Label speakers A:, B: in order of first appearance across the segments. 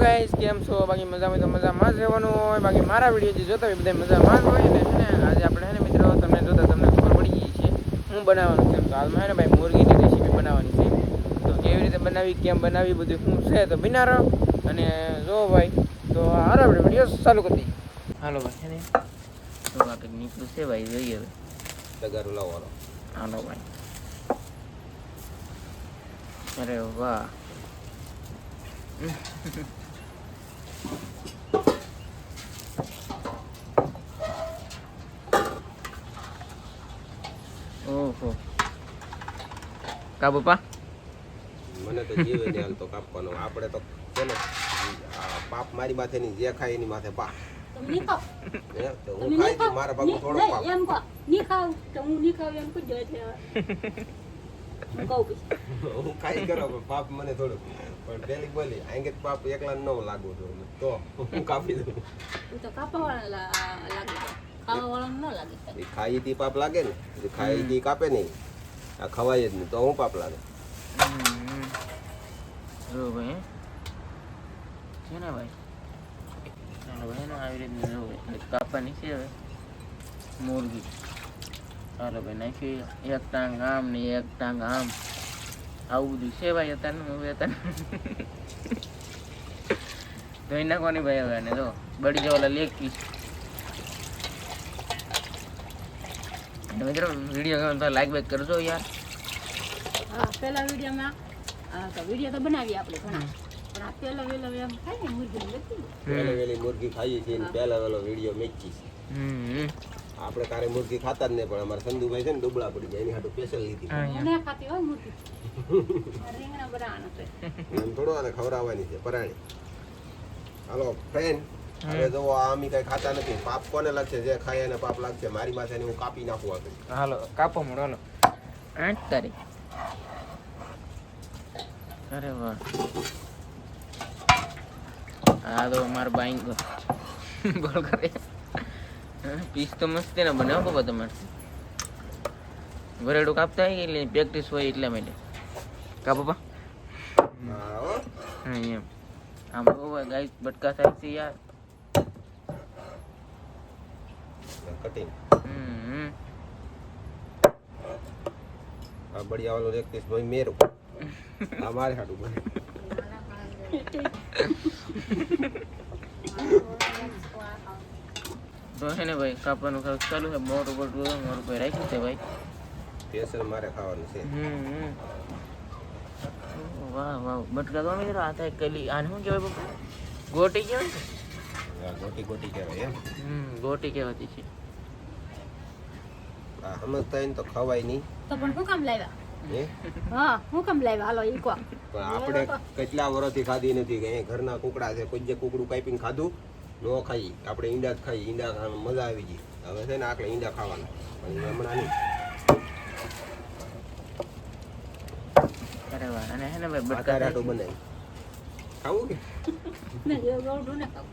A: Guys કેમ છો? બાકી મજામાં તો મજામાં જ રહેવાનું હોય. બાકી મારા વિડીયો જે જોતા હોય બધા મજામાં જ હોય ને. આજે આપણે હે ને મિત્રો તમને જોતા તમને ખબર પડી ગઈ છે હું બનાવવાનું છે. તો હાલમાં હે ને ભાઈ મુરગીની રેસીપી બનાવવાની છે. તો કેવી રીતે બનાવી, કેમ બનાવી, બધું શું છે તો બિના રહો અને જો ભાઈ તો હાલો આપણે વિડીયો ચાલુ કરી દઈએ. હાલો ભાઈ હે ને તો આ કંઈક નીકળું છે ભાઈ, જોઈએ હવે તગારું લાવવાનો. હાલો ભાઈ. અરે વાહ. ઓહો કા પપ્પા
B: મને તો જીવે ને હાલ તો કાપવાનો. આપણે તો છે ને પાપ મારી માથે ની જે ખાય એની માથે પાપ.
C: તમે ખાવ
B: તો હું ખાઈ છું મારા ભાગમાં થોડો પાપ.
C: એમ કહો ની ખાવ તો હું ની ખાવ એમ કહી દો એટલે હું કહું
B: હું ખાઈ કરો પણ પાપ મને થોડું. પણ પેલી બોલી આંગે પાપ એકલા ન લાગુ તો હું કાપી દઉં.
C: હું તો કાપવાવાળા લાગે, ખાવાવાળા ન લાગે.
B: એ ખાઈ તી પાપ લાગે ને, ખાઈ તી કાપે નહીં, આ ખવાય જ નહીં તો હું પાપ લાગે.
A: જો ભાઈ છે ને ભાઈ, ચાલો ભાઈ ને આવી રીતના જો કાપવાની છે હવે મુરગી. ચાલો ભાઈ નાખી એક ટાંગ આમ ને એક ટાંગ આમ, આવું બધું છે ભાઈ અત્યારનું. હવે અત્યારે ધોઈ નાખવાની ભાઈ હવે. અને જો બળી જવાલા લેગ પીસ. મિત્રો વિડીયો ગમે તો લાઈક બેક કરજો યાર.
C: હા, પહેલા વિડીયોમાં તો વિડીયો તો બનાવી આપણે ઘણા, પણ આ પહેલા વેલા એમ થાય ને મુરગી નથી.
B: પહેલા વેલી મુરગી ખાઈએ છીએ ને પહેલા વેલો વિડીયો મેચી છે. આપણે કારે મુરગી ખાતા જ નહીં, પણ અમારા સંધુભાઈ છે ને ડુબળા પડી જાય એની હાટુ સ્પેશિયલ લીધી.
C: મને ખાતી હોય મુરગી રીંગણા બનાવવાના છે
B: એમ થોડો આને ખવડાવવાની છે પરાણી. હાલો ફ્રેન્ડ, હવે જો આમી કઈ ખાતા નથી. પાપ કોને લાગશે? જે ખાય એને પાપ લાગશે. મારી પાસે હું કાપી નાખું આપે.
A: હાલો કાપો મોડો. હાલો 8 તારીખ. અરે વાહ. હા તો મારા બાઈન બોલ કરે પીસ તો મસ્ત ને બનાવો પપ્પા તમારે. ભરેડું કાપતા હોય એટલે પ્રેક્ટિસ હોય એટલા માટે કા પપ્પા. હા એમ આમ ગાય બટકા થાય છે યાર.
B: કટિંગ આ બઢિયા વાળો રેક્ટિસ ભાઈ મેરો આ મારે હાડું બને.
A: તો છે ને ભાઈ કાપવાનું ચાલુ છે. મોટું ભાઈ રાખ્યું છે ભાઈ.
B: સ્પેશિયલ મારે ખાવાનું છે.
A: વાહ વાહ બટકા તો મિત્રો આ થાય કલી. આને શું કહેવાય પપ્પા? ગોટી કહેવાય છે.
B: ગોટી ગોટી કહેવાય એમ.
A: ગોટી કહેવાતી છે.
B: આ સમજતા ને તો ખવાય નહીં.
C: તો પણ હું કામ લાવ્યા?
B: હે
C: હા, હું કામ લાવ્યા? હાલો ઈ કહો.
B: પણ આપણે કેટલા વર્ષથી ખાધી નથી. કે ઘરના કુકડા છે, કોઈ જે કુકડું કાપીને ખાધું ન ખાઈ. આપણે ઈંડા જ ખાઈ. ઈંડા ખાવાનું મજા આવી ગઈ. હવે છે ને આપણે ઈંડા ખાવાના પણ હમણાં નહીં.
A: અરે વાહ. અને હે ને ભાઈ બટકા
B: બટાટું બનાવી ખાવું કે
C: ને જે ગોળું ને ખાવ.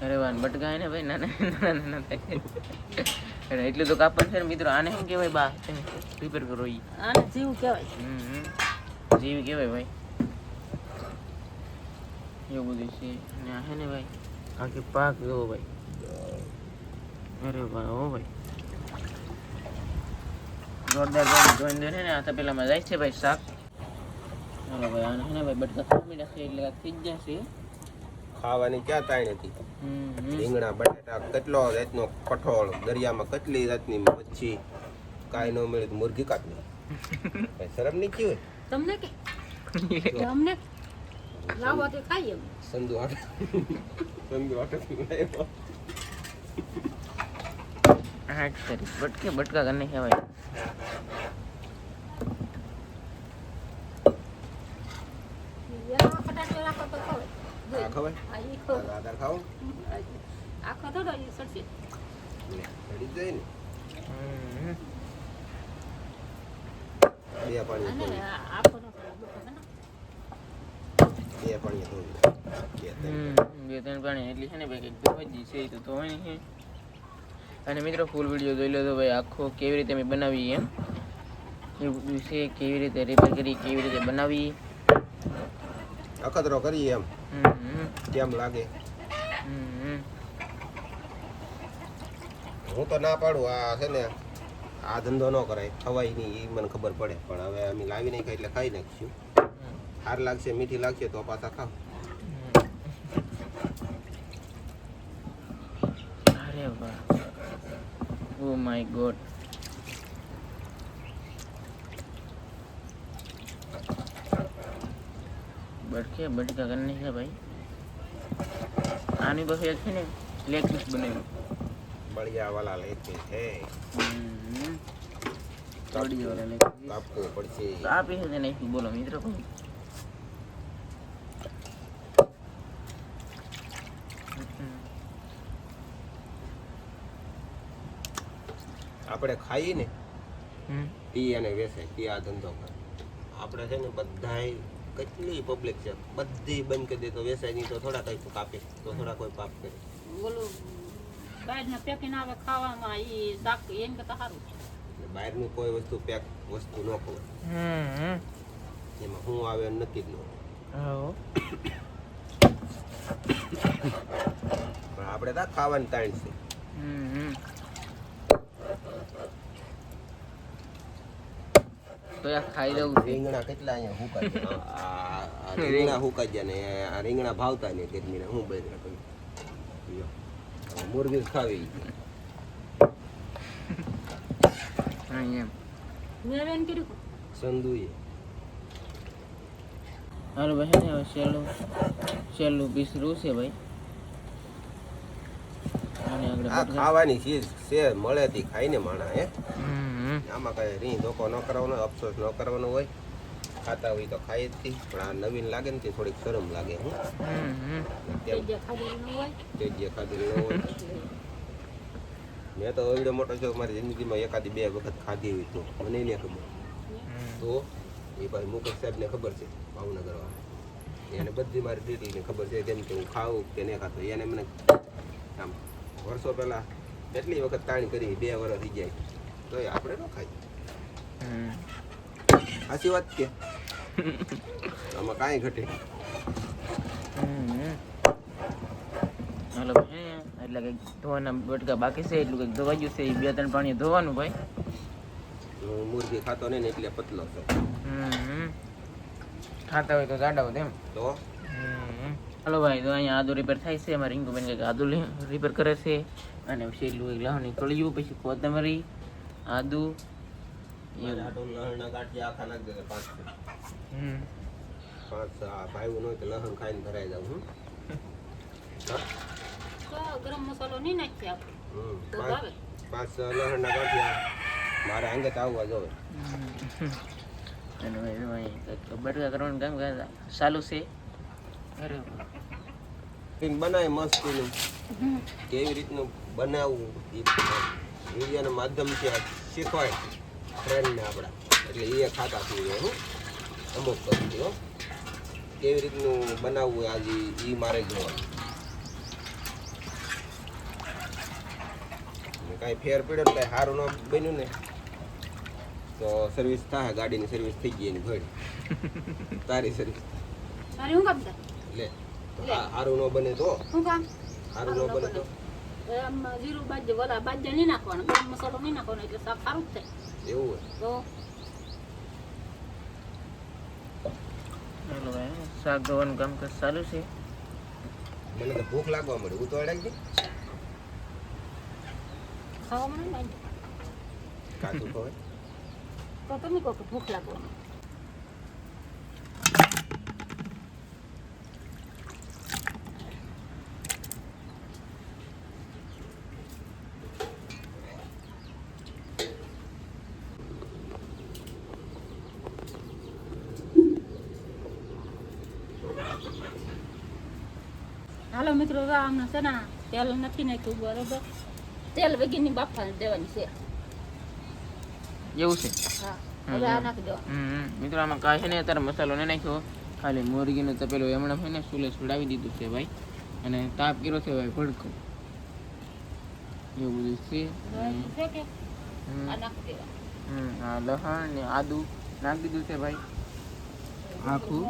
A: અરે વાહ બટકા ને ભાઈ નાના નાના થાય. એટલું તો કાપવાનું છે ને મિત્રો. આને શું કહેવાય બા? પ્રિપેર કરો ઈ.
C: આને જીવ કહેવાય.
A: જીવી કહેવાય ભાઈ. એવું બધું છે. અને આ હે ને ભાઈ આખી પાક જોવો ભાઈ. અરે વાહ હો ભાઈ જોરદાર જોઈને ને. આ તો પેલામાં જાય છે ભાઈ શાક. અરે ભાઈ આને હે ને ભાઈ બટકા ખામી નાખે એટલે થઈ જ જશે.
B: ખાવાની ક્યાં તાણ હતી. રીંગણા બટાટા કેટલો જાતનો કઠોળ, દરિયામાં કેટલી જાતની મચ્છી, કાંઈ ન મળે તો મુરગી કાપી. કઈ શરમ નહીં થયું
C: તમને કે અમને લાવો તો ખાઈએ.
B: સંધુ આટે
A: બટકે બટકા કરને કહેવાય.
C: ફટાફટ રાખો તો ખવાય.
B: આ ખવાય
C: આ ઈ ખાવ.
B: આધાર ખાવું
C: આખો થોડો ઈ સરસે.
B: ચડી જાય ને બે પાણી
C: અને
B: થોડી
C: આખો નો
B: બે પાણી થોડી
A: બે ત્રણ પાણી એટલી છે ને ભાઈ કંઈક છે તો ધોવાની છે. અને મિત્રો ફૂલ વિડીયો જોઈ લો તો ભાઈ આખો કેવી રીતે અમે બનાવી એમ. એવું બધું છે, કેવી રીતે રિપેર કરી, કેવી રીતે બનાવી.
B: અખતરો કરીએ એમ
A: હમ
B: કેમ લાગે.
A: હમ
B: હું તો ના પાડું, આ છે ને આ ધંધો ન કરાય, ખવાય નહીં એ મને ખબર પડે, પણ હવે અમે લાવી નહીં ખાઈ એટલે ખાઈ નાખીશું. સાર લાગશે, મીઠી લાગશે તો પાછા ખાવ.
A: અરે વાહ, ઓ માય ગોડ. બટકે બટકા કરને છે ભાઈ. આની પાસે એક છે ને લેગ પીસ બનાવ્યું.
B: બળિયા વાલા લેતે હે,
A: થોડી વાર લેગ પીસ
B: કાપવો પડશે.
A: આ પીસ છે નહીં, બોલો મિત્રો કોઈ.
B: આપણે ખાઈએ ને ઈ એને વેસે, ઈ આ ધંધો કરે. આપણે છે ને બધાય કેટલી પબ્લિક છે, બધી બંધ કરી દે તો વેસાય નહીં, તો થોડા કઈ કાપે, તો થોડા કોઈ પાપ કરે.
C: ઓલું બહારના પેકિંગ આવે ખાવામાં ઈ શાક એમ કરતા સારું.
B: એટલે બહારનું કોઈ વસ્તુ પેક વસ્તુ ન ખવાય, એમાં શું આવે એમ નક્કી જ ન હોય. પણ આપણે તો ખાવાની તાણ છે.
A: તો યાર ખાઈ લઉં છે.
B: રીંગણા કેટલા અહીંયા હુકાઈ ગયા. આ રીંગણા હુકાઈ ગયા ને આ રીંગણા ભાવતા નહીં ગરમીના, હું બૈરા કરું. મુરગી જ ખાવી
A: એમ
C: મેં એમ કર્યું
B: સંદુએ.
A: હાલો ભાઈ, હવે છેલ્લું પીસ રહ્યું છે ભાઈ. અને આગળ
B: આ
A: બટકા.
B: ખાવાની ચીજ છે, મળે તી ખાઈને માણા હે.
A: હમ
B: આમાં કઈ રીં ધોકો ન કરવાનો, અફસોસ ન કરવાનો હોય. ખાતા હોય તો ખાઈ જ તી, પણ આ નવીન લાગે ને તે થોડીક શરમ લાગે. હું તેમ
C: જે ખાધેલું ન હોય
B: તે જે ખાધેલું ન હોય. મેં તો એવડો મોટો છો, મારી જિંદગીમાં એકાદી 2 વખત ખાધી હોય તો મને નહીં ખબર. તો એ ભાઈ મુકેશ સાહેબને ખબર છે, ભાવનગરવાળા. એને બધી મારી ડિટેલને ખબર છે, જેમ કે હું ખાઉં કે નહીં ખાતો. એને મને આમ વર્ષો પહેલાં કેટલી વખત તાણી કરી, 2 વર્ષ થઈ જાય તો આપણે ન ખાઈ. સાચી વાત કે આમાં કાંઈ ઘટે.
A: હાલો ભાઈ, એટલે કંઈક ધોવાના બટકા બાકી છે, એટલું કંઈક ધોવા ગયું છે. 2-3 પાણી ધોવાનું ભાઈ.
B: હું મુરગી ખાતો નહીં ને એટલે પતલો છું.
A: ખાતા હોય તો જાડા હોય એમ.
B: તો
A: હાલો ભાઈ, તો અહીંયા આદુ રિપેર થાય છે. અમારે રિંકુબેન કંઈક આદુ રિપેર કરે છે. અને છેલ્લું એક લહણ કળિયું, પછી કોથમરી, આદુ.
B: લહણના ગાંઠિયા આખા નાખી દે 5 ભાઈ ન હોય તો લહણ ખાઈને ભરાઈ જાવ.
C: તો ગરમ મસાલો નહીં નાખીએ આપણે તો ભાવે.
B: 5 લહણના ગાંઠિયા મારે અંગત આવવા જોવે.
A: અને ભાઈ બટકા કરવાનું કામ ચાલુ છે. અરે
B: કંઈક બનાવે મસ્તીનું, કેવી રીતનું બનાવવું એ વિડીયોના માધ્યમથી શીખવાય ફ્રેન્ડને આપણા, એટલે એ ખાતા થઈ જાય. હું અમુક કરતી હો કેવી રીતનું બનાવવું આજે એ મારે જોવાનું. કાંઈ ફેર પડ્યો ને કાંઈ સારું ન બન્યું ને તો સર્વિસ થાય, ગાડીની સર્વિસ થઈ ગઈ એની ઘડી. તારી સર્વિસ
C: તારે શું કામ થાય
B: લે, સારું ન બને તો
C: શું કામ
B: સારું ન બને તો
C: એમ જીરું બાજ્ય વલા બાજ્ય નહીં નાખવાનું, ગરમ મસાલો નહીં નાખવાનો, એટલે શાક સારું જ થાય.
B: એવું હોય.
C: તો
A: હાલો ભાઈ, શાક ધોવાનું કામ ચાલુ છે.
B: મને તો ભૂખ લાગવા મળી, ઉતવાડાઈ ગઈ
C: ખાવામાં નહીં લાગે
B: કાચું ખવાય.
C: તો તમે કહો કે ભૂખ લાગવાની. હાલો મિત્રો, આમને છે ને તેલ નથી નાખ્યું બરોબર, તેલ વગરની બાફા દેવાની છે.
A: એવું છે.
C: હા, હવે આ નાખી દેવાનું.
A: મિત્રો આમાં કાંઈ છે ને અત્યારે મસાલો નહીં નાખ્યો, ખાલી મોરગીનું તપેલું એમણે છે ને સુલે સુડાવી દીધું છે ભાઈ. અને તાપ કર્યો છે ભાઈ ભડકો, એવું બધું છે.
C: છે કે આ નાખી દેવાનું.
A: આ લસણ ને આદુ નાખી દીધું છે ભાઈ આખું.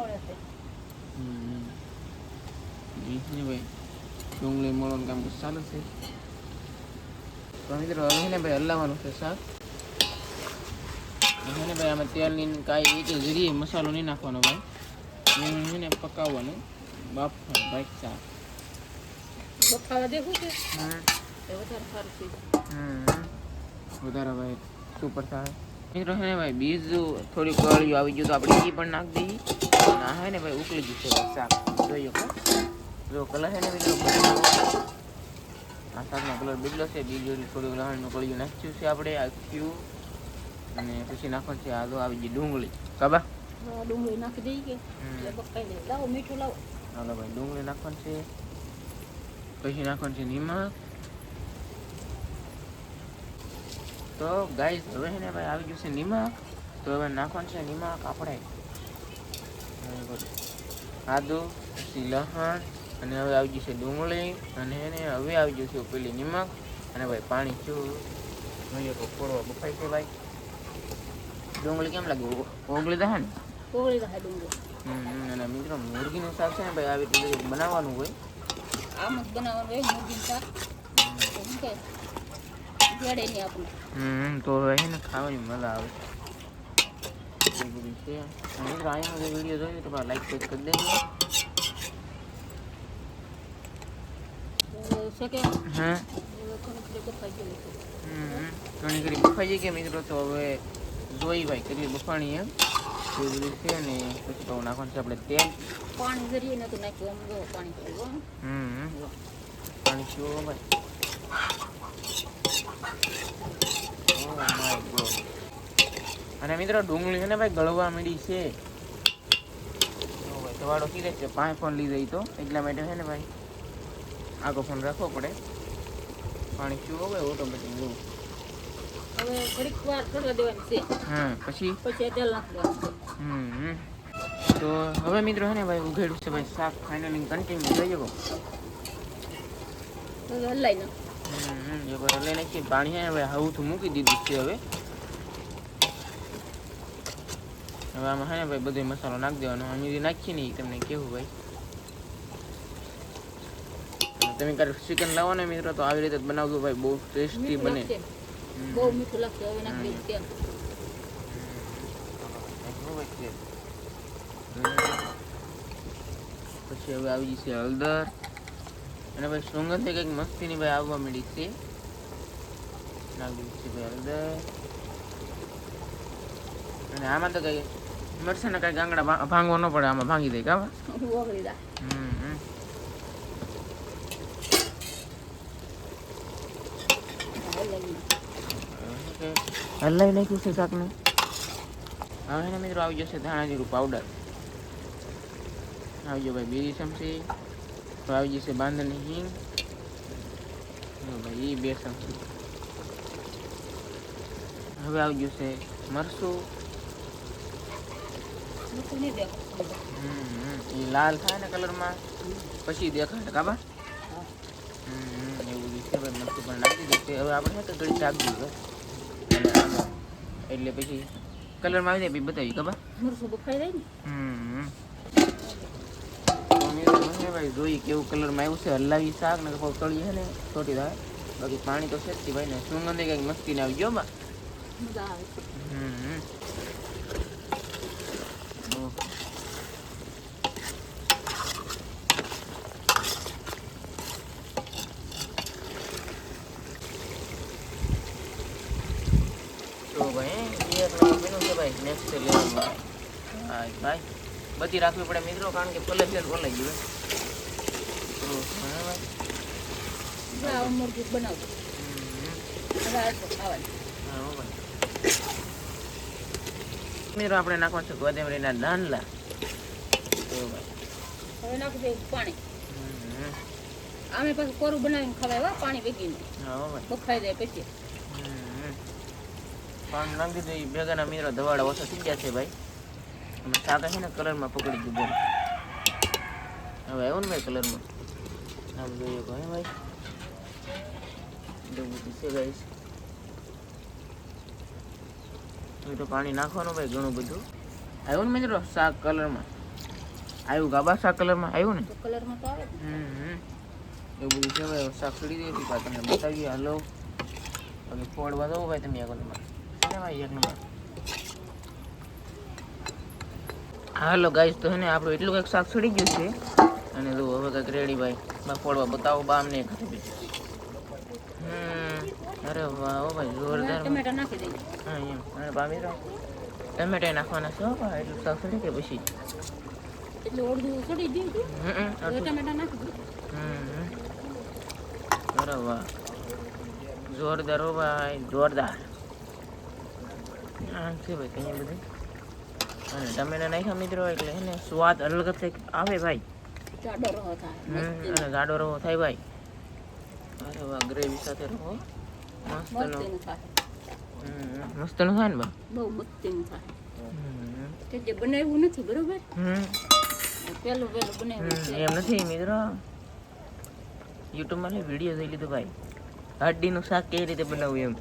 A: ભાઈ ડુંગળી મળવાનું કામ ચાલુ છે. તો મિત્રો હવે ને ભાઈ હલાવવાનું છે શાક. હવે ને ભાઈ આમાં તેલની કાંઈ એક જરીએ મસાલો નહીં નાખવાનો ભાઈ. એને પકાવવાનું બાફવાનું ભાઈ શાક.
C: બફાવા દેવું છે એ વધારે સારું છે.
A: વધારે ભાઈ સુપર થાય મિત્રો. હે ને ભાઈ બીજું થોડી કળિયું આવી ગયું તો આપણે એ પણ નાખી દઈએ. ના હે ને ભાઈ ઉકળી જશે ભાઈ શાક. જોઈએ જો કલર છે ને મિત્રો આ શાકનો કલર બદલો છે. બીજું થોડું લસણનું કળિયું નાખ્યું છે આપણે આખ્યું. અને પછી નાખવાનું છે આદુ આવી ગઈ ડુંગળી કાબા
C: ડુંગળી નાખી દઈએ કે એટલે બફાઈ દે. લાવો મીઠું લાવો.
A: હાલો ભાઈ ડુંગળી નાખવાનું છે. પછી નાખવાનું છે નિમક. તો ગાઈસ હવે છે ને ભાઈ આવી ગયું છે નિમક. તો હવે નાખવાનું છે નિમક આપણે આદુ પછી લસણ અને હવે આવી ગયું છે ડુંગળી અને એને હવે આવી ગયું છે પેલી નિમક અને ભાઈ પાણી શું જોઈએ તો થોડો બફાઈ છે ભાઈ. ડુંગળી કેમ લાગે ઓગળી દે ને
C: કોળી રાખે ડુંગળી.
A: અને મિત્રો મુરગીનું શાક છે ને ભાઈ આવી રીતે બનાવવાનું હોય.
C: આમ જ બનાવવાનું હોય મુરગીનું શાક. શું કે જડે નહીં આપણે.
A: તો હવે છે ને ખાવાની મજા આવે. મિત્રો અહીંયા વિડીયો જોઈએ તો લાઈક કરી દેજો.
C: શકે
A: હા
C: બફાઈ ગયેલું છે.
A: ઘણી ઘણી બફાઈ જાય કે મિત્રો. તો હવે જોઈ ભાઈ કેટલી બફાણી એમ એ બધું છે ને પછી તો નાખવાનું છે આપણે તેલ.
C: પાણી જરીએ નતું નાખ્યું આમ જો પાણી પડ્યું.
A: પાણી શું ભાઈ અને મિત્રો ડુંગળી છે ને ભાઈ ગળવા માંડી છે. ધવાડો કીધે છે 5 ફોન લીધો તો એટલા માટે છે ને ભાઈ આગો ફોન રાખવો પડે. પાણી શું હોય ઓટોમેટિક એવું.
C: હવે ઘડીક વાર કરવા દેવાની છે.
A: પછી
C: તેલ નાખી દેવાનું.
A: તો હવે મિત્રો છે ને ભાઈ ઉઘેડું છે ભાઈ શાક ફાઇનલી કન્ટિન્યુ થઈ જવો.
C: હવે હલાઈ નાખ.
A: એકવાર હલાઈ નાખીએ. પાણી છે ને ભાઈ હવું મૂકી દીધું છે. હવે આમાં છે ને ભાઈ બધો મસાલો નાખી દેવાનો. અમે નાખીએ નહીં તમને કેવું ભાઈ. તમે ક્યારેક ચિકન લાવો ને મિત્રો તો આવી રીતે જ બનાવજો ભાઈ. બહુ ટેસ્ટી બને.
C: બહુ મીઠું લાગશે. હવે નાખી દઈએ તેલ.
A: પછી હવે આવી જશે હળદર અને ભાઈ સુગંધ કંઈક મસ્તીની ભાઈ આવવા માંડી છે. નાખી દીધી છે ભાઈ હળદર. અને આમાં તો કઈ મરચાં કઈ ગાંગડા ભાંગવો ન પડે. આમાં ભાંગી દે કાવા
C: ઓગળી દા.
A: હલાવી નાખ્યું છે શાકને. હવે ને મિત્રો આવી જશે ધાણા જીરું પાવડર. આવી ગયો ભાઈ 2 ચમચી. તો આવી જશે બાંધણી હિંગ ભાઈ 2 ચમચી. હવે આવી ગયું છે મરચું. એ લાલ થાય ને કલરમાં પછી દેખાય કાબા. એવું છે ભાઈ. મરચું પણ નાખી દેશે. હવે આપણે છે કે ઘડી ઢાંકી દીધું એટલે પછી કલરમાં આવી જાય બતાવી કાબા.
C: મરચું બફાઈ જાય ને
A: ભાઈ જોઈએ કેવું કલરમાં આવ્યું છે. હલાવી શાક ને કોઈ તળી છે ને છોટી થાય. બાકી પાણી તો છે જ ભાઈ ને. સુગંધ કંઈક મસ્તી ને આવી ગયો બા.
C: મજા આવે.
A: તો ભાઈ એક નંબર બન્યું છે ભાઈ. નેક્સ્ટ લેવલમાં હા ભાઈ બધી રાખવી પડે મિત્રો. કારણ કે પલે ફેર બોલાઈ ગયું
C: ભાઈ. મુરગી બનાવજો.
A: મિત્રો આપણે નાખવા છે કોથમીરના દાંડલા.
C: હવે નાખી દે પાણી. આમે પાછું કોરું બનાવીને ખવાય પાણી વેગીને. બફાઈ જાય પછી
A: પાણી નાખી દીધું. ભેગાના મિત્રો ધવાડા ઓછા થઈ ગયા છે ભાઈ. શાક છે ને કલરમાં પકડી દીધું. હવે આવ્યો ને ભાઈ કલરમાં. આમ જોઈએ કહે ભાઈ છે ગાઈસ. એ તો પાણી નાખવાનું ભાઈ ઘણું બધું. આવ્યું ને મિત્રો શાક કલરમાં? આવ્યું ગાબા શાક કલરમાં આવ્યું ને?
C: તો કલરમાં તો આવે જ ને.
A: એવું બધું છે ભાઈ. શાક છોડી દે પછી તમને બતાવીએ. હાલો પછી ફોડવા દો ભાઈ તમે એક નંબર છે ને ભાઈ, એક નંબર. હાલો ગાઈસ, તો હે ને આપણું એટલું કંઈક શાક છોડી ગયું છે અને જો હવે કંઈક રેડી ભાઈ. ફોડવા બતાવો બા અમને એક બીજું. અરે વાહ હો ભાઈ, જોરદાર.
C: ટમેટા નાખી દઈએ.
A: હા એમ. અને બા મિત્રો ટમેટા નાખવાના છે હો ભાઈ. એટલું શાક છોડી કે પછી
C: એટલે અડધું છોડી દીધું. હવે ટમેટા નાખી દઈએ.
A: અરે વાહ, જોરદાર હો ભાઈ, જોરદાર. હા છે ભાઈ કઈ બધું. અને ટમેટા નાખ્યા મિત્રો એટલે એને સ્વાદ અલગ જ કંઈક આવે ભાઈ.
C: જાડો રહો થાય.
A: અને ગાડો રવો થાય ભાઈ. અરે વાહ, ગ્રેવી સાથે રહો મસ્ત નો.
C: મસ્તીનું થાય.
A: મસ્ત નું થાય ને બા.
C: બહુ મસ્તીનું થાય. તે જે બનાવ્યું નથી બરોબર, પેલું બનાવ્યું છે.
A: એમ નથી મિત્રો, યુટ્યુબમાં વિડીયો જોઈ લીધો ભાઈ, હાડીનું શાક કેવી રીતે બનાવવું એમ.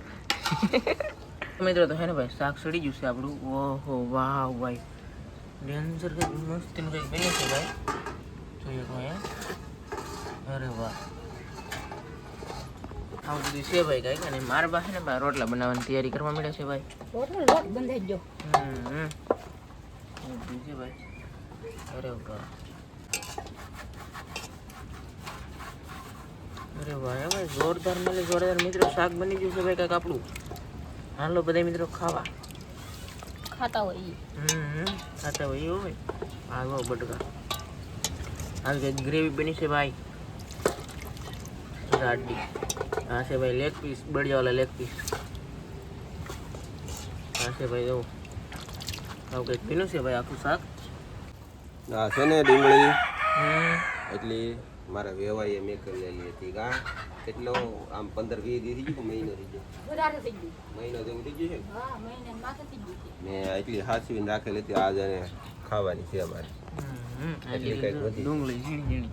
A: મિત્રો તો હે ને ભાઈ શાક સડી ગયું છે આપણું. ઓહો વાહ ભાઈ, ડેન્જર કંઈક મસ્તીનું કંઈક બન્યું છે ભાઈ. જોઈએ તો અહીંયા. અરે વાહ, આવું બધું છે ભાઈ કાંઈક. અને મારા પાસે ને ભાઈ રોટલા બનાવવાની તૈયારી કરવા મળે છે ભાઈ.
C: રોટલો લોટ બંધાઈ ગયો.
A: એવું બધું છે ભાઈ. અરે વાહ, અરે વાહ હે ભાઈ, જોરદાર મળે જોરદાર. મિત્રો શાક બની ગયું છે ભાઈ કાંઈક આપણું. હાલો બધા મિત્રો ખાવા.
C: ખાતા હોય ઈ.
A: ખાતા હોય એવું ભાઈ. હા વાહ બટકા. હાલ કંઈક ગ્રેવી બની છે ભાઈ. રાડી. હા છે ભાઈ લેગ પીસ, બળિયાવાળા લેગ પીસ. હા છે ભાઈ, જો આવું કંઈક પીનું છે ભાઈ આખું શાક.
B: આ છે ને ડુંગળી એટલી મારા વેવાઈએ મેં કરેલી હતી. ગા કેટલો આમ 15-20 દી થઈ ગયું, મહિનો થઈ ગયો,
C: વધારે થઈ ગયું.
B: મહિનો જેવું થઈ ગયું છે.
C: હા, મહિને માથે થઈ ગયું છે.
B: મેં એટલી હાચવીને રાખેલી હતી. આજ એને ખાવાની છે અમારે. એટલી કંઈક વધી.
A: ડુંગળી ઝીણી ઝીણી.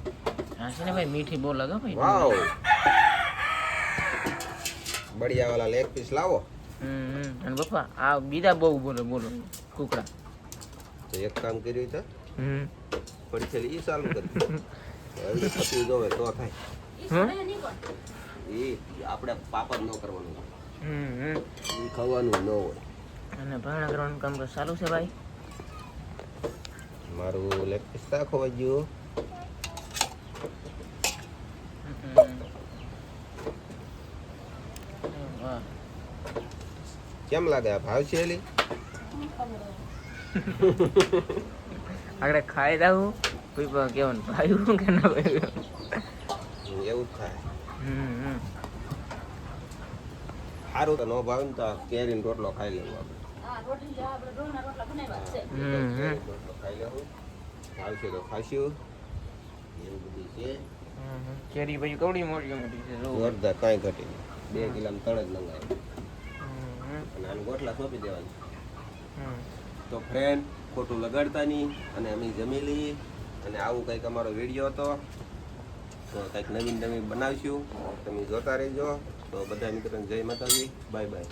A: હા છે ને ભાઈ, મીઠી બહુ લાગે ભાઈ.
B: વાવ, બળિયાવાળા લેગ પીસ લાવો.
A: અને પપ્પા આ બીજા બહુ બોલો બોલો કુકડા.
B: તો એક કામ કર્યું છે, પડછેલી ઈ ચાલુ કરી. હવે પછી જોવે તો થાય.
C: ઈ સડે નહીં પણ.
B: ઈ આપણે પાપડ ન કરવાનું, ઈ ખાવાનું ન હોય.
A: અને ભાણા કરવાનું કામ ચાલુ છે ભાઈ.
B: મારું લેગ પીસ ખોવાઈ ગયું.
A: વાહ,
B: કેમ લાગે આ ભાવ છે એલી?
A: આગળ ખાઈ દઉં કોઈ પણ કેવાનું ભાવ્યું કે ના ભાવ્યું.
B: એવું જ થાય. સારું તો ન ભાવે ને તો કેરીનો રોટલો ખાઈ લેવું આપણે.
C: હા, રોટલી જે આપણે ઘઉંના રોટલા બનાવ્યા છે.
B: રોટલો ખાઈ લેવું, ભાવશે તો ખાશું. એવું બધું છે.
A: કેરી ભાઈ કવડી મોટી મોટી છે જો.
B: જોરદાર, કાંઈ ઘટી નહીં. 2 કિલોમાં 3 જ લંગાય. અને આને ગોટલા સોંપી દેવાની. તો ફ્રેન્ડ, ખોટું લગાડતા નહીં. અને અમે જમી લઈએ. અને આવું કંઈક અમારો વિડીયો હતો, તો કંઈક નવીન બનાવીશું. તમે જોતા રહેજો. તો બધા મિત્રોને જય માતાજી, બાય બાય.